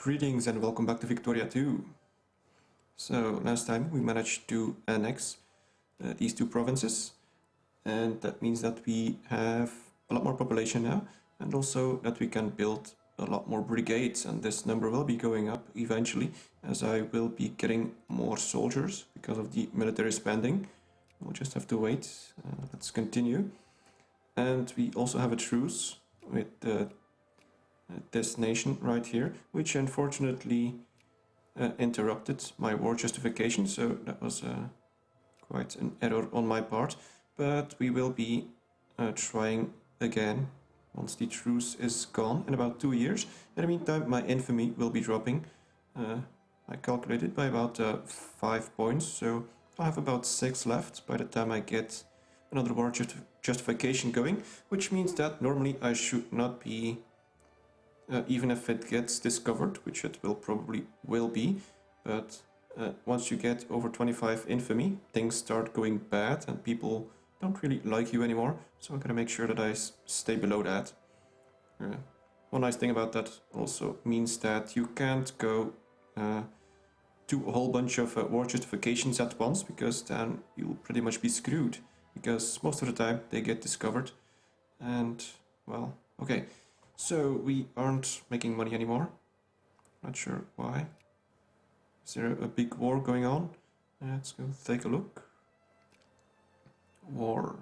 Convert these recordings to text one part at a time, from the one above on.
Greetings and welcome back to Victoria 2. So last time we managed to annex these two provinces, and that means that we have a lot more population now, and also that we can build a lot more brigades, and this number will be going up eventually as I will be getting more soldiers because of the military spending. We'll just have to wait. Let's continue. And we also have a truce with this nation right here, which unfortunately interrupted my war justification, so that was quite an error on my part, but we will be trying again once the truce is gone in about 2 years. In the meantime, my infamy will be dropping. I calculated by about 5 points, so I have about 6 left by the time I get another war justification going, which means that normally I should not be even if it gets discovered, which it probably will be, but once you get over 25 infamy, things start going bad and people don't really like you anymore, so I'm gonna make sure that I stay below that. One nice thing about that also means that you can't go do a whole bunch of war justifications at once, because then you'll pretty much be screwed, because most of the time they get discovered and, well, okay. So we aren't making money anymore. Not sure why. Is there a big war going on? Let's go take a look. War.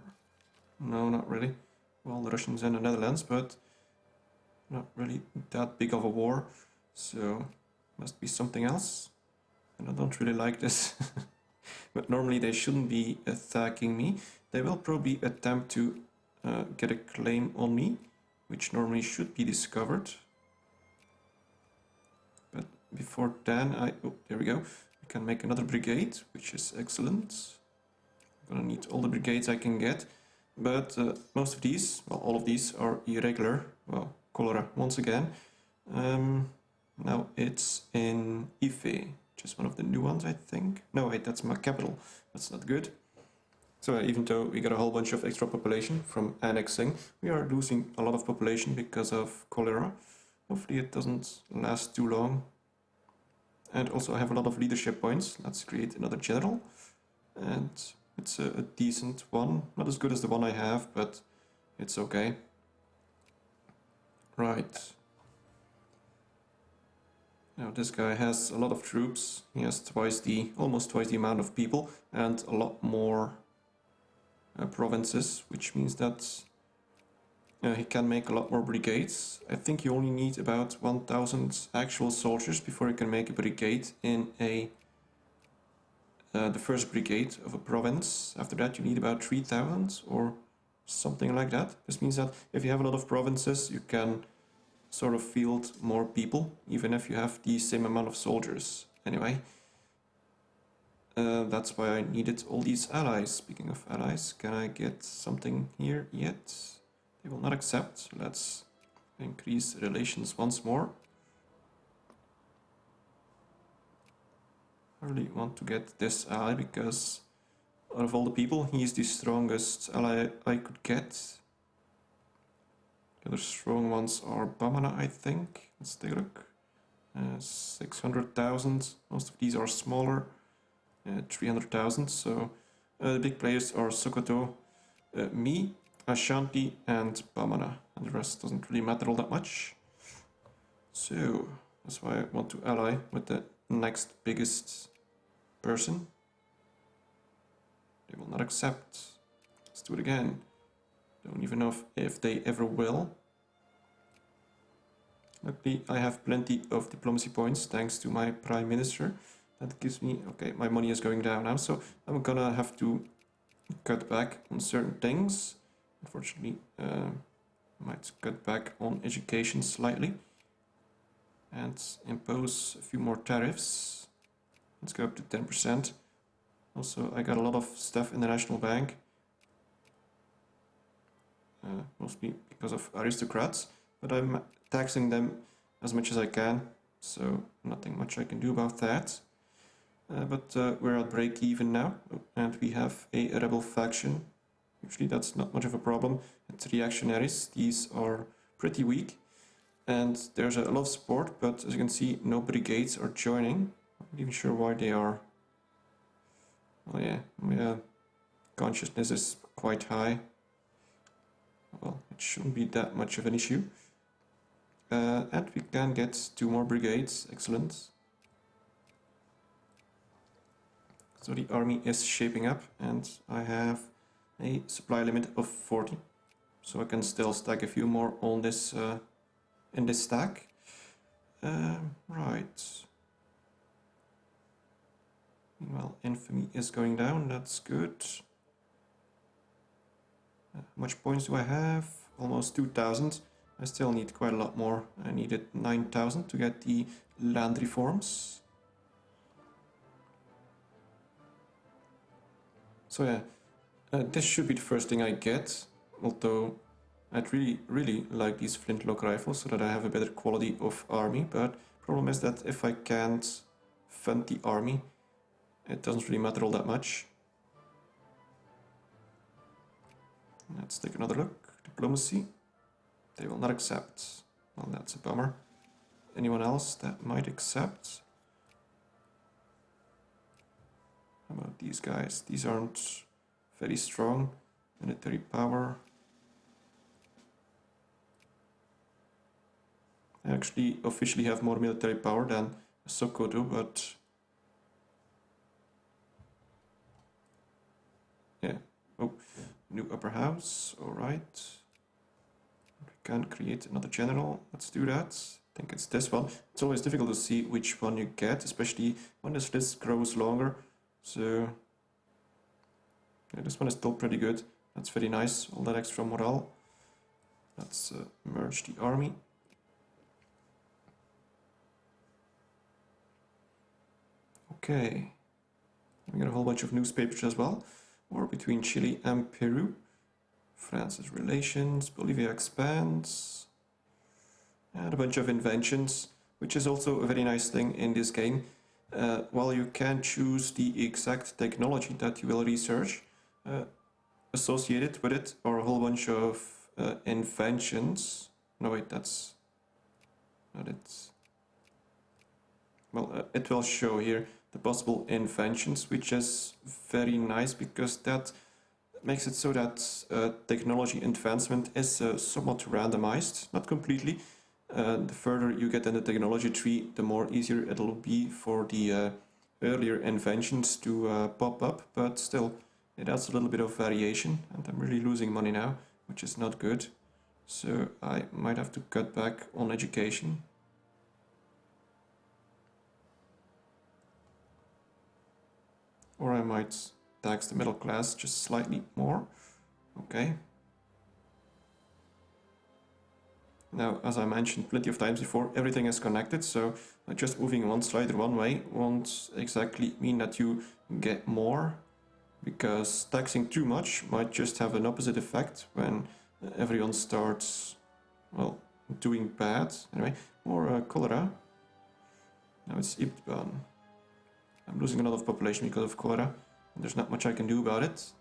No, not really. Well, the Russians and the Netherlands, but not really that big of a war. So must be something else. And I don't really like this. But normally they shouldn't be attacking me. They will probably attempt to get a claim on me, which normally should be discovered. But before then, oh, there we go. I can make another brigade, which is excellent. I'm gonna need all the brigades I can get. But most of these, well, all of these are irregular. Well, cholera, once again. Now it's in Ife, just one of the new ones, I think. No, wait, that's my capital. That's not good. So even though we got a whole bunch of extra population from annexing, we are losing a lot of population because of cholera. Hopefully it doesn't last too long. And also I have a lot of leadership points. Let's create another general. And it's a decent one. Not as good as the one I have, but it's okay. Right. Now this guy has a lot of troops. He has almost twice the amount of people and a lot more provinces, which means that he can make a lot more brigades. I think you only need about 1,000 actual soldiers before you can make a brigade in the first brigade of a province. After that you need about 3,000 or something like that. This means that if you have a lot of provinces, you can sort of field more people, even if you have the same amount of soldiers. Anyway, that's why I needed all these allies. Speaking of allies, can I get something here yet? They will not accept. Let's increase relations once more. I really want to get this ally because out of all the people, he is the strongest ally I could get. The other strong ones are Bamana, I think. Let's take a look. 600,000. Most of these are smaller. 300,000. So the big players are Sokoto, me, Ashanti, and Bamana. And the rest doesn't really matter all that much. So that's why I want to ally with the next biggest person. They will not accept. Let's do it again. Don't even know if they ever will. Luckily, I have plenty of diplomacy points thanks to my prime minister. That gives me, okay, my money is going down now, so I'm gonna have to cut back on certain things. Unfortunately, I might cut back on education slightly and impose a few more tariffs. Let's go up to 10%. Also, I got a lot of stuff in the National Bank. Mostly because of aristocrats, but I'm taxing them as much as I can, so nothing much I can do about that. But we're at break even now, and we have a rebel faction. Usually that's not much of a problem. It's reactionaries. These are pretty weak. And there's a lot of support, but as you can see, no brigades are joining. I'm not even sure why they are. Oh yeah, my consciousness is quite high. Well, it shouldn't be that much of an issue. And we can get 2 more brigades, excellent. So the army is shaping up, and I have a supply limit of 40. So I can still stack a few more on this in this stack. Right. Meanwhile, infamy is going down, that's good. How much points do I have? Almost 2,000. I still need quite a lot more. I needed 9,000 to get the land reforms. So yeah, this should be the first thing I get, although I'd really like these flintlock rifles so that I have a better quality of army, but problem is that if I can't fund the army, it doesn't really matter all that much. Let's take another look. Diplomacy. They will not accept. Well, that's a bummer. Anyone else that might accept? How about these guys? These aren't very strong. Military power. I actually officially have more military power than Sokoto, but yeah. Oh, new upper house. All right. We can create another general. Let's do that. I think it's this one. It's always difficult to see which one you get, especially when this list grows longer. So yeah, this one is still pretty good. That's very nice. All that extra morale. Let's merge the army. Okay. We got a whole bunch of newspapers as well. War between Chile and Peru. France's relations. Bolivia expands. And a bunch of inventions, which is also a very nice thing in this game. While you can choose the exact technology that you will research, associated with it are a whole bunch of inventions. No wait, that's not it. Well, it will show here the possible inventions, which is very nice because that makes it so that technology advancement is somewhat randomized, not completely. The further you get in the technology tree, the more easier it'll be for the earlier inventions to pop up, but still, it adds a little bit of variation, and I'm really losing money now, which is not good. So I might have to cut back on education. Or I might tax the middle class just slightly more. Okay. Now, as I mentioned plenty of times before, everything is connected, so just moving one slider one way won't exactly mean that you get more, because taxing too much might just have an opposite effect when everyone starts, well, doing bad. Anyway, more cholera. Now it's Ep3. I'm losing a lot of population because of cholera, and there's not much I can do about it.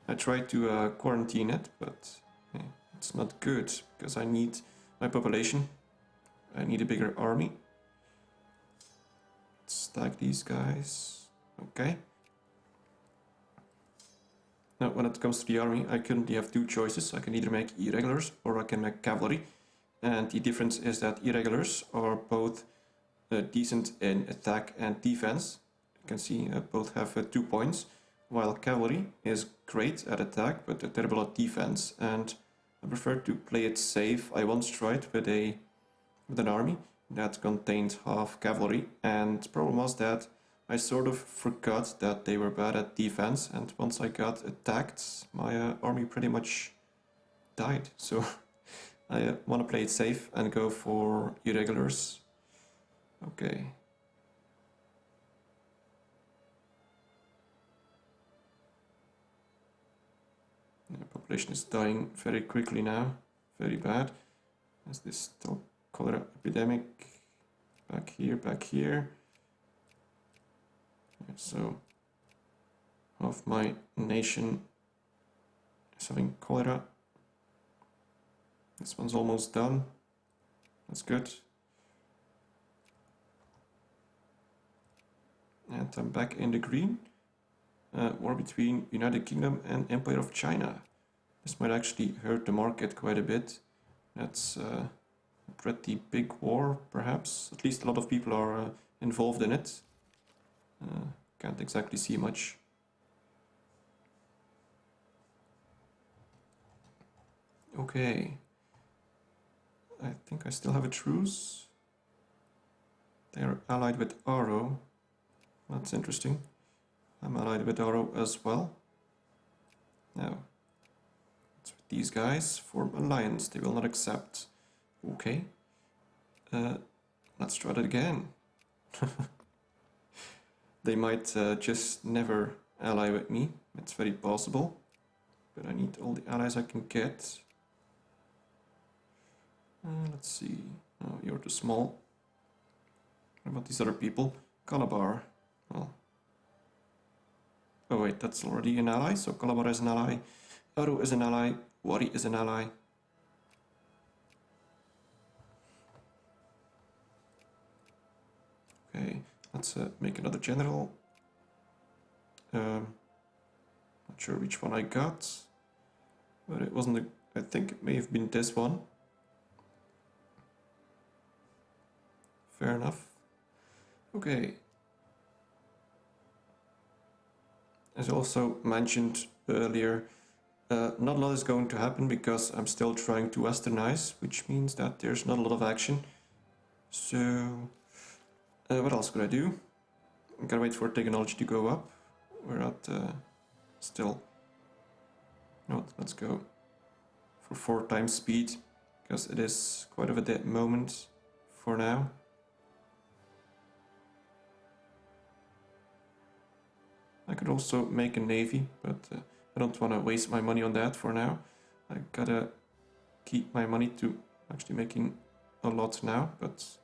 I tried to quarantine it, but it's not good, because I need my population. I need a bigger army. Let's stack these guys. Okay. Now, when it comes to the army, I currently have 2 choices. I can either make irregulars or I can make cavalry. And the difference is that irregulars are both decent in attack and defense. You can see both have 2 points, while cavalry is great at attack but terrible at defense, and I prefer to play it safe. I once tried with an army that contained half cavalry, and the problem was that I sort of forgot that they were bad at defense, and once I got attacked, my army pretty much died. So I want to play it safe and go for irregulars. Okay. The population is dying very quickly now, very bad. There's this still cholera epidemic back here. So half my nation is having cholera. This one's almost done. That's good. And I'm back in the green. War between United Kingdom and Empire of China. This might actually hurt the market quite a bit. That's a pretty big war, perhaps. At least a lot of people are involved in it. Can't exactly see much. Okay. I think I still have a truce. They're allied with Aro. That's interesting. I'm allied with Aro as well. Now, it's with these guys. Form alliance. They will not accept. Okay. Let's try that again. They might just never ally with me. It's very possible. But I need all the allies I can get. Let's see. Oh, you're too small. What about these other people? Calabar. Well. Oh wait, that's already an ally. So Calabar is an ally. Aru is an ally. Wari is an ally. Okay, let's make another general. Not sure which one I got. But it wasn't I think it may have been this one. Fair enough. Okay. As also mentioned earlier, not a lot is going to happen because I'm still trying to westernize, which means that there's not a lot of action. So, what else could I do? I gotta wait for technology to go up. We're at still. No, let's go for 4 times speed because it is quite of a dead moment for now. I could also make a navy, but I don't want to waste my money on that for now. I gotta keep my money to actually making a lot now, but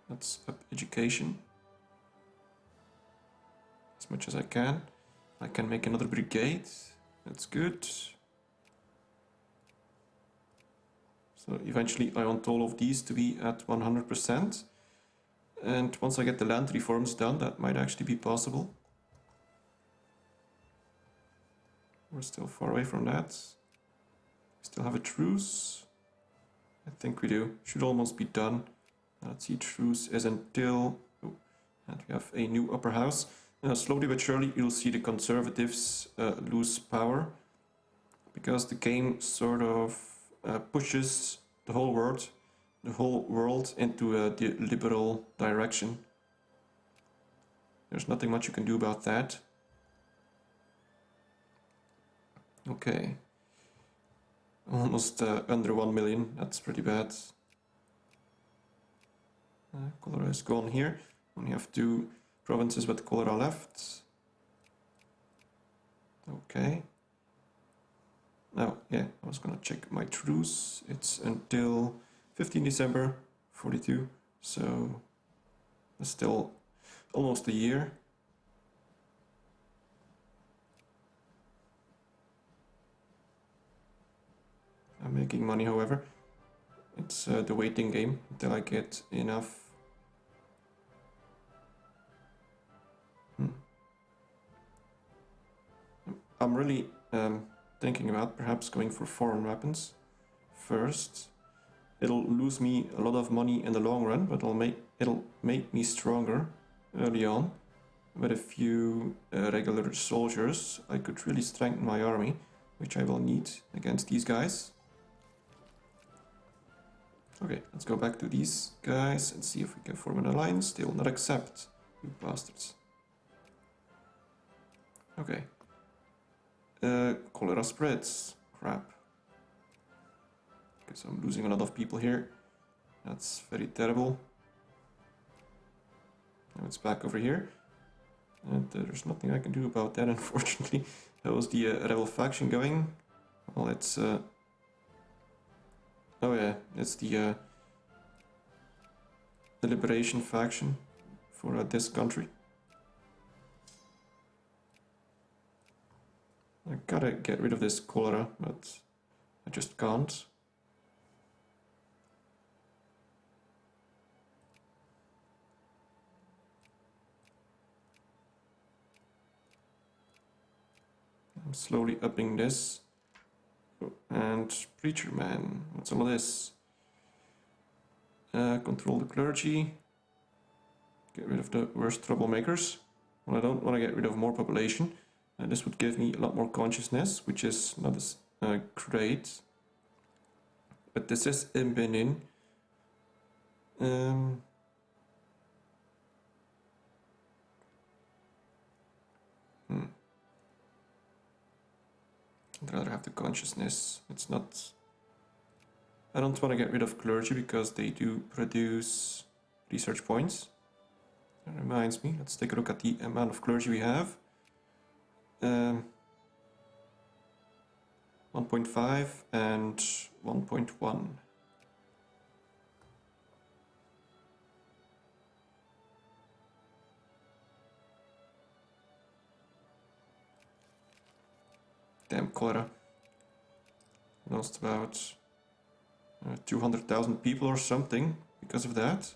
let's up education as much as I can. I can make another brigade, that's good. So eventually I want all of these to be at 100%. And once I get the land reforms done, that might actually be possible. We're still far away from that. Still have a truce. I think we do. Should almost be done. Let's see, truce is until... Oh, and we have a new upper house. Slowly but surely you'll see the conservatives lose power. Because the game sort of pushes the whole world into the liberal direction. There's nothing much you can do about that. Okay. Almost under 1 million, that's pretty bad. Cholera is gone here. Only have 2 provinces with cholera left. Okay. Now, yeah, I was gonna check my truce. It's until 15 December 42, so it's still almost a year. I'm making money, however. It's the waiting game until I get enough. I'm really thinking about perhaps going for foreign weapons first. It'll lose me a lot of money in the long run, but it'll make me stronger early on. With a few regular soldiers, I could really strengthen my army, which I will need against these guys. Okay, let's go back to these guys and see if we can form an alliance. They will not accept, you bastards. Okay. Cholera spreads. Crap. Okay, so I'm losing a lot of people here. That's very terrible. Now it's back over here. And there's nothing I can do about that, unfortunately. How was the rebel faction going? Well, it's... oh yeah, it's the liberation faction for this country. I gotta get rid of this cholera, but I just can't. I'm slowly upping this. And Preacher Man, what's all this? Control the clergy. Get rid of the worst troublemakers. Well, I don't want to get rid of more population. This would give me a lot more consciousness, which is not as great. But this is in Benin. I'd rather have the consciousness. It's not... I don't want to get rid of clergy because they do produce research points. That reminds me, let's take a look at the amount of clergy we have. 1.5 and 1.1. Damn cholera. Lost about 200,000 people or something because of that.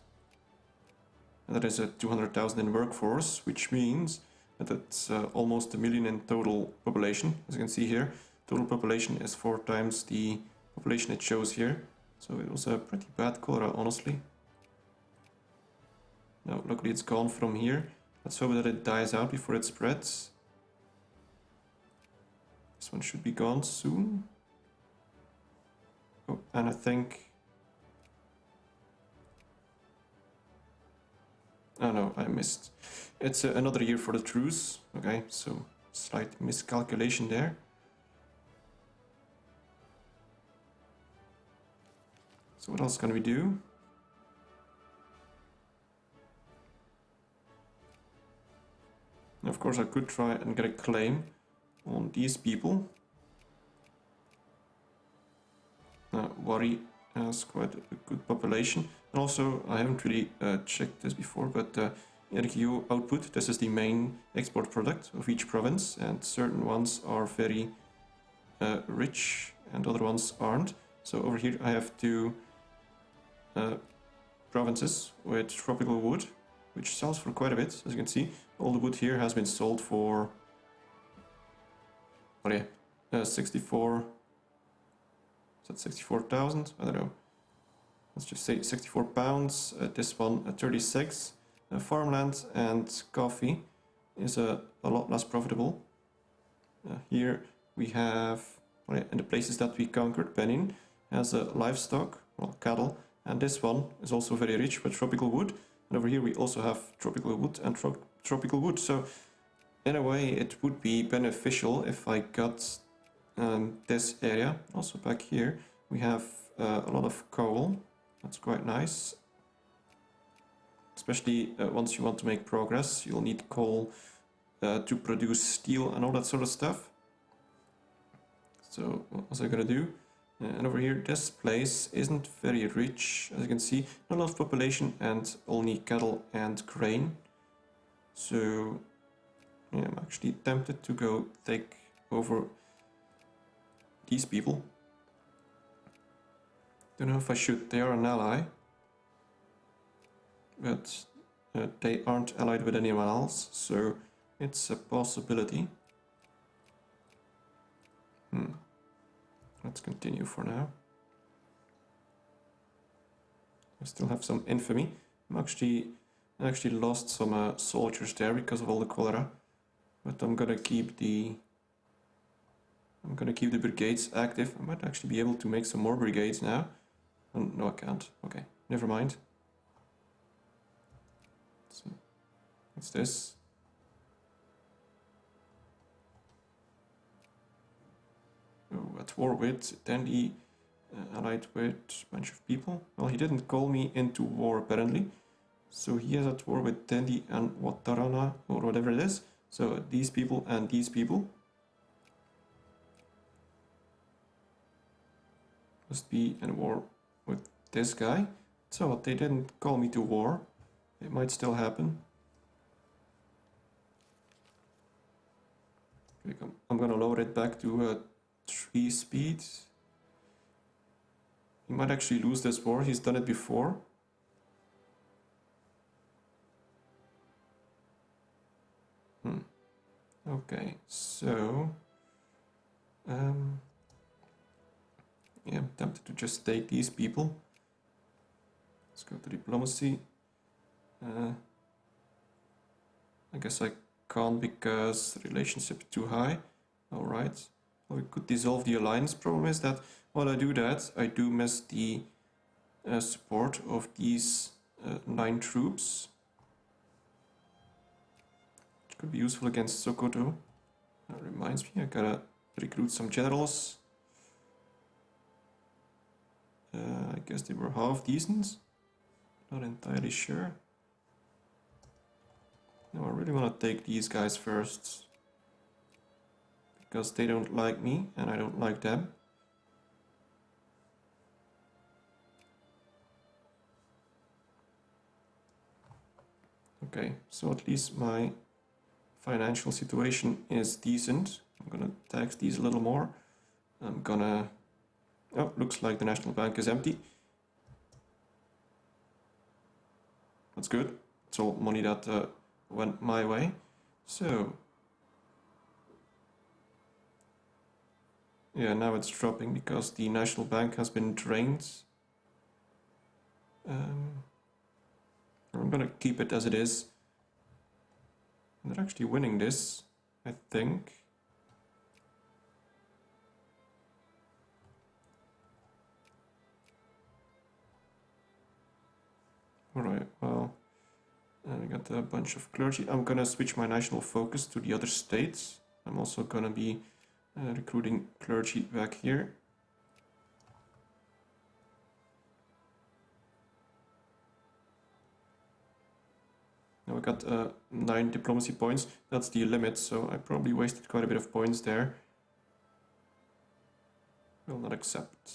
And that is a 200,000 in workforce, which means that it's almost 1 million in total population. As you can see here, total population is 4 times the population it shows here. So it was a pretty bad cholera, honestly. Now, luckily it's gone from here. Let's hope that it dies out before it spreads. This one should be gone soon. Oh, and I think... Oh no, I missed. It's another year for the truce. Okay, so slight miscalculation there. So what else can we do? Of course, I could try and get a claim on these people. Wari has quite a good population. And also, I haven't really checked this before, but RGO output, this is the main export product of each province, and certain ones are very rich and other ones aren't. So over here I have 2 provinces with tropical wood, which sells for quite a bit. As you can see, all the wood here has been sold for 64. Is that 64,000? I don't know. Let's just say 64 pounds. This one 36. Farmland and coffee is a lot less profitable. Here we have, in the places that we conquered, Benin has livestock, well, cattle, and this one is also very rich with tropical wood. And over here we also have tropical wood and tropical wood. So in a way it would be beneficial if I got this area. Also back here we have a lot of coal. That's quite nice. Especially once you want to make progress, you'll need coal to produce steel and all that sort of stuff. So what was I gonna do? And over here, this place isn't very rich, as you can see. Not a lot of population and only cattle and grain. So yeah, I'm actually tempted to go take over these people. Don't know if I should. They are an ally, but they aren't allied with anyone else, so it's a possibility. Let's continue for now. I still have some infamy. I actually lost some soldiers there because of all the cholera, but I'm gonna keep the brigades active. I might actually be able to make some more brigades now. No, I can't. Okay, never mind. So, what's this? Oh, at war with Dandy, allied with a bunch of people. Well, he didn't call me into war apparently. So he is at war with Dandy and Watarana, or whatever it is. So these people and these people must be in war with this guy. So they didn't call me to war. It might still happen. I'm gonna lower it back to 3 speed. He might actually lose this war. He's done it before. Okay, so Yeah, I'm tempted to just take these people. Let's go to diplomacy. I guess I can't because the relationship is too high. Alright. Well, we could dissolve the alliance. Problem is that while I do that, I do miss the support of these 9 troops. Which could be useful against Sokoto. That reminds me, I gotta recruit some generals. I guess they were half decent. Not entirely sure. No, I really want to take these guys first. Because they don't like me and I don't like them. Okay, so at least my financial situation is decent. I'm gonna tax these a little more. I'm gonna... Oh, looks like the National Bank is empty. That's good. It's all money that went my way. So... yeah, now it's dropping because the National Bank has been drained. I'm gonna keep it as it is. They're actually winning this, I think. Alright, well, we got a bunch of clergy. I'm gonna switch my national focus to the other states. I'm also gonna be recruiting clergy back here. Now we got 9 diplomacy points. That's the limit, so I probably wasted quite a bit of points there. Will not accept.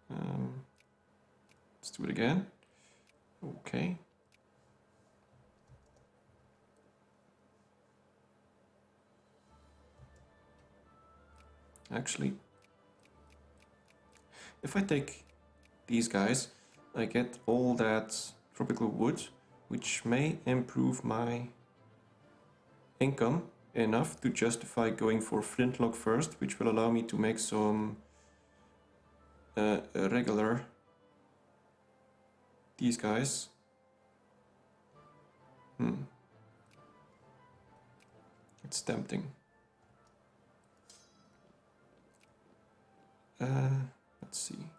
Let's do it again. Okay. Actually, if I take these guys, I get all that tropical wood, which may improve my income enough to justify going for flintlock first, which will allow me to make some regular these guys. It's tempting. Let's see.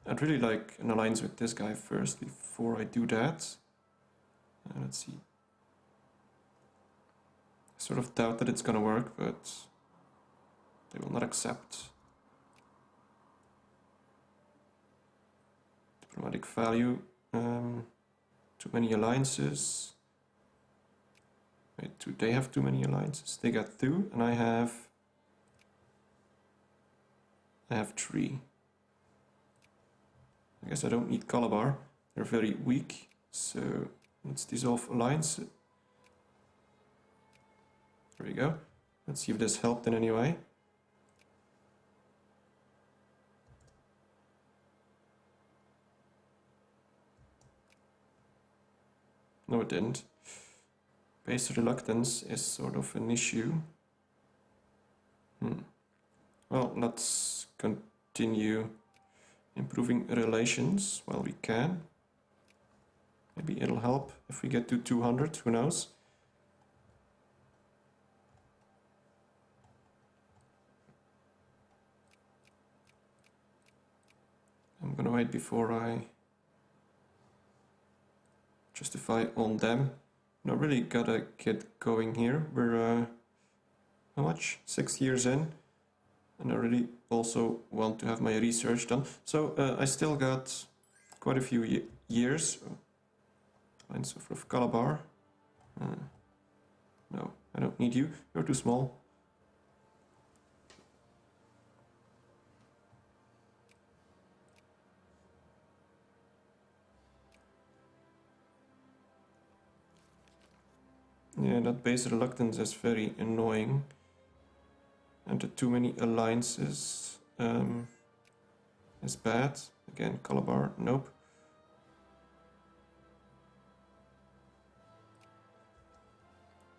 I'd really like an alliance with this guy first before I do that. Let's see. I sort of doubt that it's gonna work, but they will not accept. Diplomatic value. Too many alliances. Wait, do they have too many alliances? They got 2, and I have 3. I guess I don't need Calabar. They're very weak, so let's dissolve alliance. There we go. Let's see if this helped in any way. No, it didn't. Base reluctance is sort of an issue. Well, let's continue improving relations while we can. Maybe it'll help if we get to 200, who knows? I'm gonna wait before I justify on them. No, really gotta get going here. We're, how much? 6 years in. And I really also want to have my research done. So I still got quite a few years. Lines of Calabar. No, I don't need you. You're too small. Yeah, that base reluctance is very annoying. And the too many alliances is bad. Again, Calabar, nope.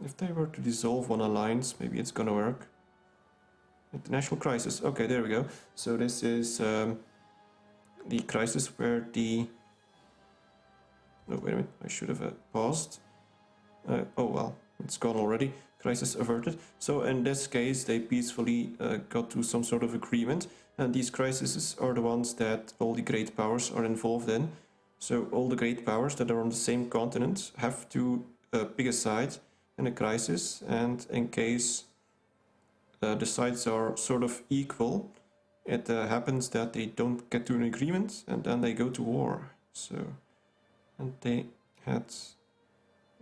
If they were to dissolve one alliance, maybe it's gonna work. International crisis. Okay, there we go. So this is the crisis where the... No, wait a minute. I should have paused. Oh well, it's gone already. Crisis averted. So in this case, they peacefully got to some sort of agreement. And these crises are the ones that all the great powers are involved in. So all the great powers that are on the same continent have to pick a side in a crisis. And in case the sides are sort of equal, it happens that they don't get to an agreement and then they go to war. So, and they had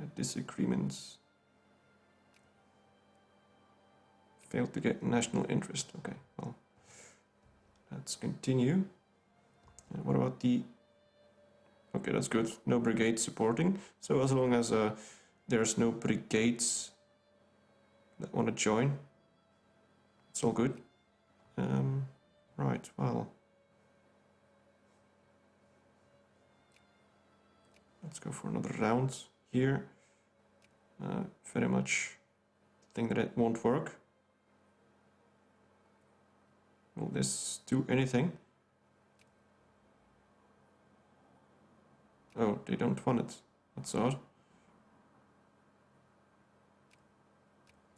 a disagreement. Failed to get national interest. Okay, well, let's continue. And what about the... Okay, that's good. No brigade supporting. So as long as there's no brigades that want to join, it's all good. Right, well. Let's go for another round here. Very much think that it won't work. Will this do anything? Oh, they don't want it. That's odd.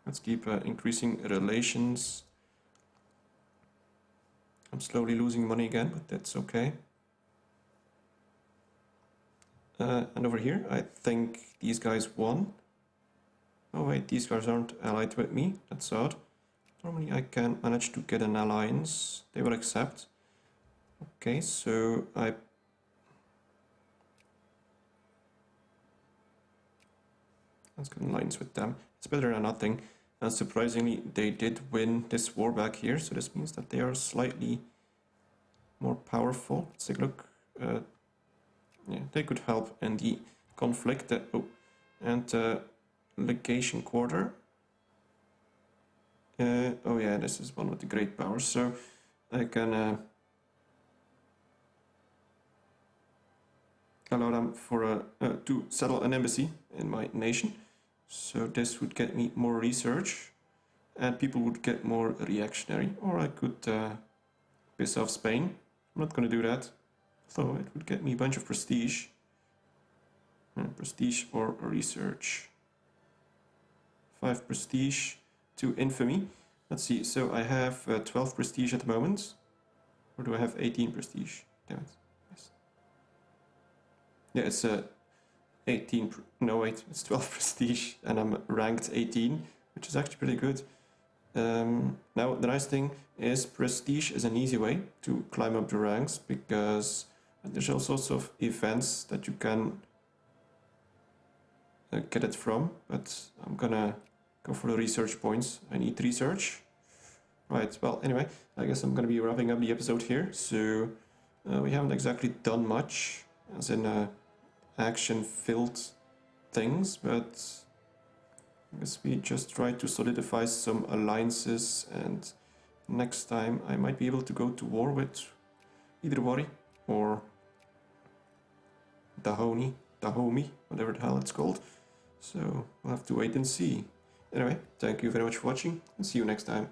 Let's keep increasing relations. I'm slowly losing money again, but that's okay. And over here, I think these guys won. Oh wait, these guys aren't allied with me. That's odd. Normally I can manage to get an alliance. They will accept. Okay, so let's get an alliance with them. It's better than nothing. And surprisingly, they did win this war back here. So this means that they are slightly more powerful. Let's take a look. Yeah, they could help in the conflict. And legation quarter. Oh yeah, this is one with the great powers. So I can allow them for to settle an embassy in my nation. So this would get me more research, and people would get more reactionary. Or I could piss off Spain. I'm not going to do that. So it would get me a bunch of prestige. Prestige or research. 5 prestige, 2 infamy. Let's see, so I have 12 prestige at the moment. Or do I have 18 prestige? Damn it. Yes. Yeah, it's 18, no wait, it's 12 prestige and I'm ranked 18, which is actually pretty good. Now the nice thing is prestige is an easy way to climb up the ranks, because there's all sorts of events that you can get it from, but I'm gonna go for the research points. I need research. Right, well, anyway, I guess I'm gonna be wrapping up the episode here. So we haven't exactly done much, as in action-filled things, but I guess we just try to solidify some alliances, and next time I might be able to go to war with either Wari or Dahomey, whatever the hell it's called. So we'll have to wait and see. Anyway, thank you very much for watching, and see you next time.